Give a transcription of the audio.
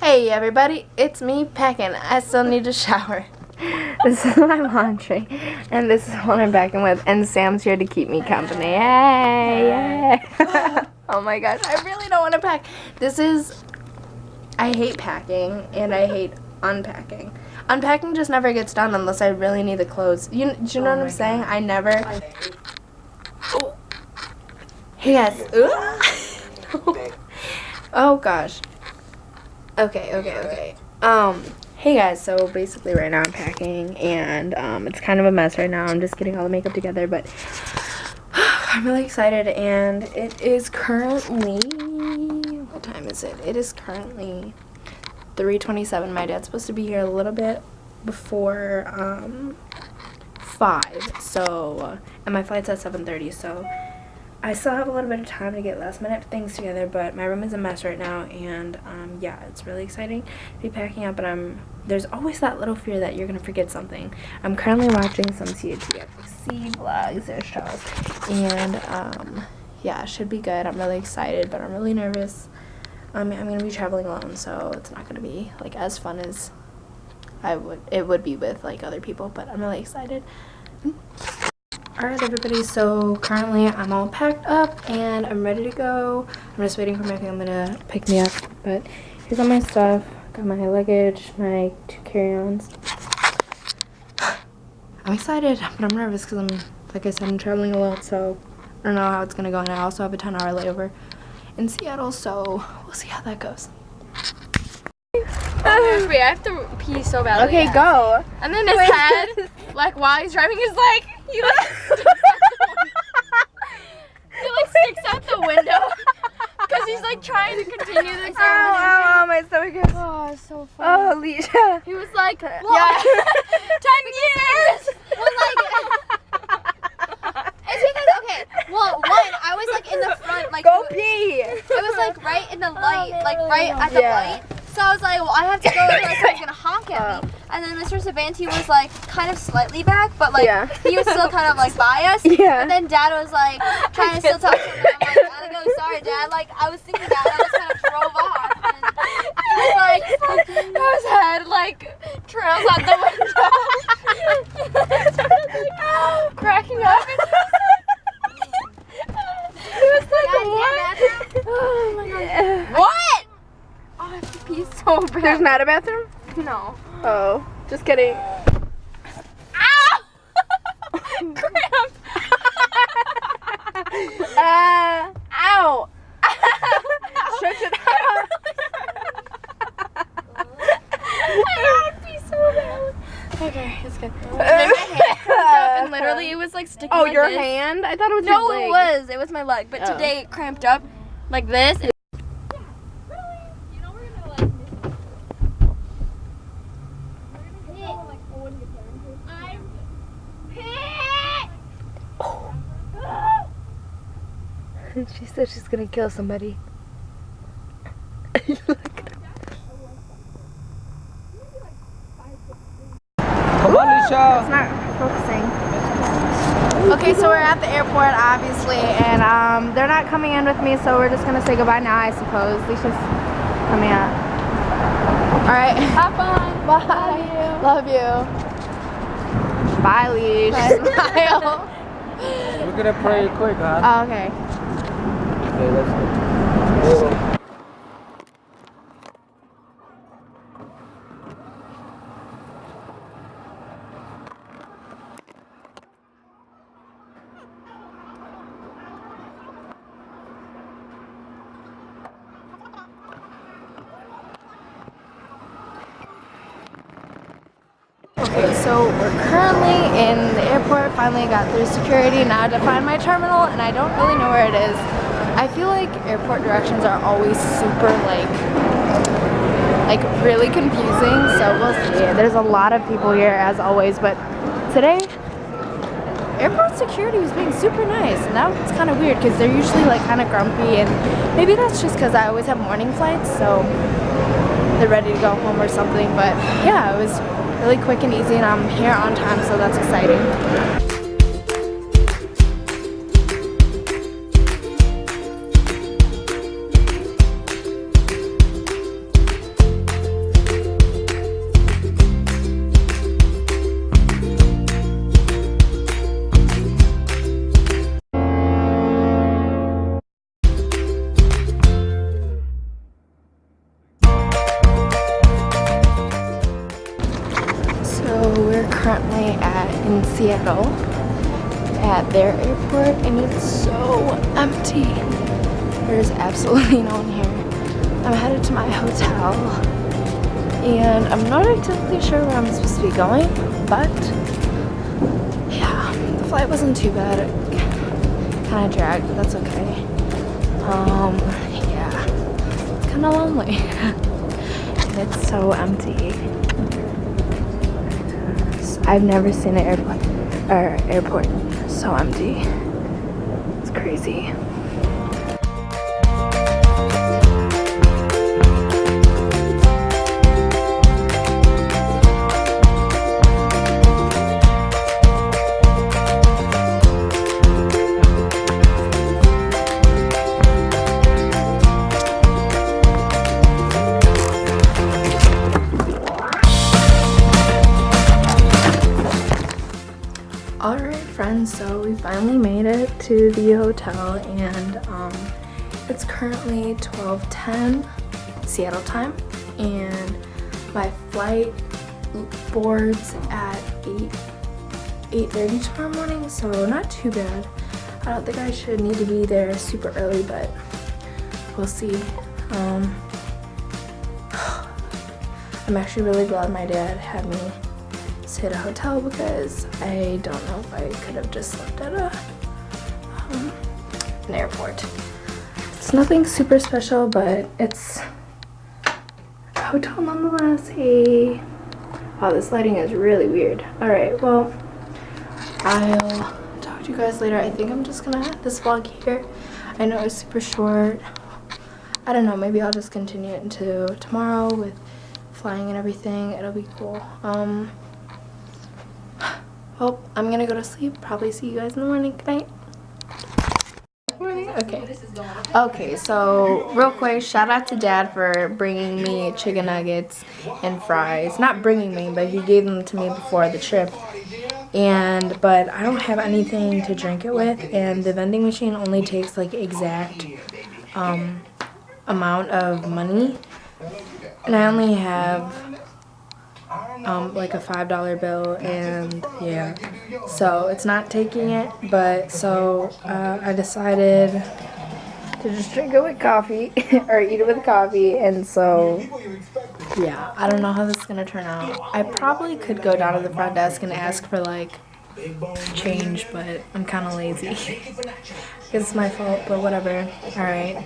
Hey everybody, it's me packing. I still need to shower. This is my laundry, and this is what I'm packing with, and Sam's here to keep me company. Yay! Yay! Oh my gosh, I really don't want to pack. I hate packing, and I hate unpacking. Unpacking just never gets done unless I really need the clothes. Do you know what I'm saying? I never... Oh. Hey guys. Oh gosh. Okay. Hey guys, so basically right now I'm packing, and it's kind of a mess right now. I'm just getting all the makeup together, but I'm really excited, and it is currently, what time is it? It is currently 3:27. My dad's supposed to be here a little bit before 5, so, and my flight's at 7:30, so I still have a little bit of time to get last minute things together, but my room is a mess right now, and yeah, it's really exciting to be packing up, but there's always that little fear that you're gonna forget something. I'm currently watching some TUMBLR vlogs or shows, and yeah, it should be good. I'm really excited, but I'm really nervous. I'm gonna be traveling alone, so it's not gonna be like as fun as it would be with like other people, but I'm really excited. Alright everybody, so currently I'm all packed up and I'm ready to go. I'm just waiting for my family to pick me up, but here's all my stuff. Got my luggage, my 2 carry-ons. I'm excited, but I'm nervous because like I said, I'm traveling a lot, so I don't know how it's gonna go, and I also have a 10-hour layover in Seattle, so we'll see how that goes. Oh, wait, I have to pee so badly. Okay, go. And then his head, like while he's driving, is like he sticks out the window because he's like trying to continue the conversation. Oh, my stomach hurts. Oh, it's so funny. Oh, Alicia. He was like, well, yeah. 10 years. Was like, it's because okay. Well, one, I was like in the front, like go pee. It was like right in the light, like right at the light. So I was like, well, I have to go unless someone's gonna honk at me. And then Mr. Savanti was like kind of slightly back, but like he was still kind of like by us. Yeah. And then Dad was like trying to still talk to him. And I'm like, I gotta go, sorry, Dad. Like I was thinking that, and I just kind of drove off. And he was like, his head like trails out the window. And started like cracking up. He was like, what? Oh my god. What? Oh, I have to pee so bad. There's not a bathroom? No. Oh, just kidding. Ow! Cramp! Ow! Stretch it out. I gotta pee so bad. Okay, it's good. And then my hand cramped up, and literally it was like sticking. Oh, like your this. hand? I thought it was No, your leg. it was my leg. But today it cramped up like this. She said she's gonna kill somebody. Come on, Lisha. It's not focusing. Okay, so we're at the airport, obviously, and they're not coming in with me, so we're just gonna say goodbye now, I suppose. Alicia's coming out. All right. Have fun. Bye. Love you. Bye, Leash. Smile. We're gonna pray quick, huh? Oh, okay. Okay, let's go. Okay, so we're currently in the airport. Finally got through security. Now to find my terminal, and I don't really know where it is. I feel like airport directions are always super like really confusing, so we'll see. There's a lot of people here as always, but today airport security was being super nice, and now it's kind of weird because they're usually like kind of grumpy, and maybe that's just because I always have morning flights, so they're ready to go home or something. But yeah, it was really quick and easy, and I'm here on time, so that's exciting. currently in Seattle at their airport, and it's so empty. There's absolutely no one here. I'm headed to my hotel, and I'm not exactly sure where I'm supposed to be going, but yeah, the flight wasn't too bad. It kind of dragged, but that's okay. Yeah, it's kind of lonely. And it's so empty. I've never seen an airport so empty. It's crazy. Alright friends, so we finally made it to the hotel, and it's currently 12:10 Seattle time, and my flight boards at 8:30 tomorrow morning, so not too bad. I don't think I should need to be there super early, but we'll see. I'm actually really glad my dad had me stay at a hotel, because I don't know if I could have just slept at an airport. It's nothing super special, but it's a hotel nonetheless. Hey, wow, this lighting is really weird. Alright, well, I'll talk to you guys later. I think I'm just gonna end this vlog here. I know it's super short. I don't know, maybe I'll just continue it into tomorrow with flying and everything. It'll be cool. Well, I'm gonna go to sleep. Probably see you guys in the morning. Good night. Okay, so real quick, shout out to Dad for bringing me chicken nuggets and fries. Not bringing me, but he gave them to me before the trip. But I don't have anything to drink it with, and the vending machine only takes like exact amount of money, and I only have like a $5 bill, and yeah, so it's not taking it, but so I decided to just drink it with coffee or eat it with coffee, and so yeah, I don't know how this is gonna turn out. I probably could go down to the front desk and ask for like change, but I'm kind of lazy. It's my fault, but whatever. Alright.